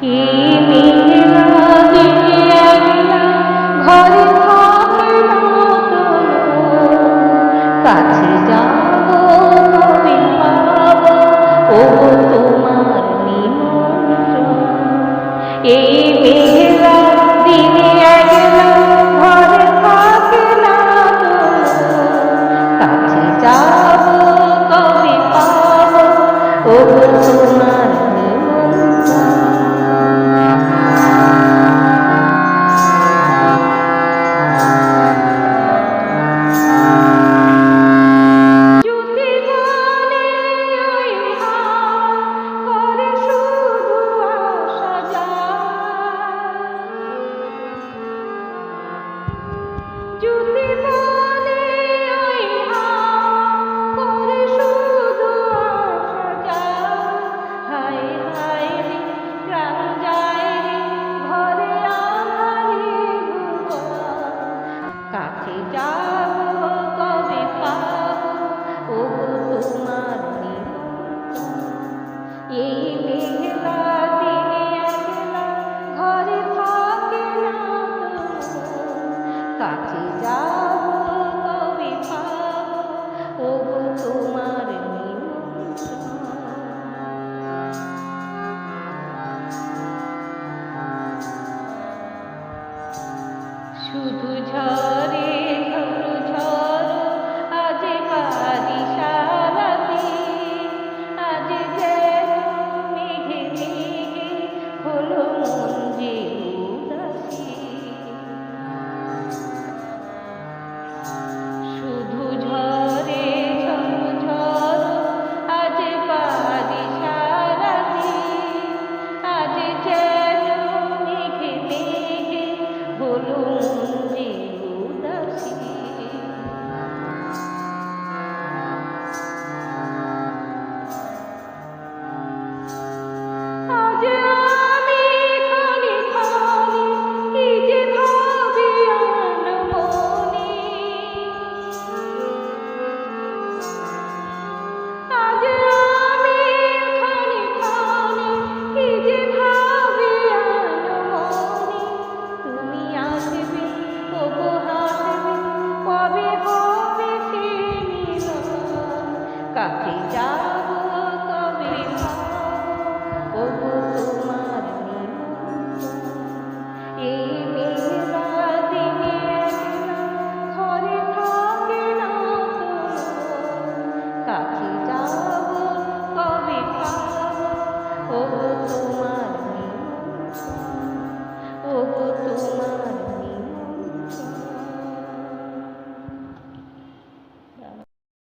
এই মেঘলা দিনে একলা ঘরে থাকে না তোলো, কাছে যাবো কবে পাবো ওগো তোমার নিমন্ত্রণ। এই মেঘলা দিনে একলা ঘরে থাকে না তোলো, কাছে যাবো কবে পাবো ওগো তোমার কাছে যাবো কবে পাবো ওগো তোমার নিমন্ত্রণ। এই মেঘলা দিনে একলা ঘরে থাকে না তোলো, কাছে যাবো কবে পাবো ওগো তোমার নিমন্ত্রণ। শুধু ঝরে ঝড়ো ঝড়ো আজ বারিশালাতে, আজ যেন মেঘে মেঘে হলো মন যে উদাসী। শুধু ঝরে ঝড়ো ঝড়ো আজ বারিশালাতে, আজ যেন মেঘে মেঘে হলো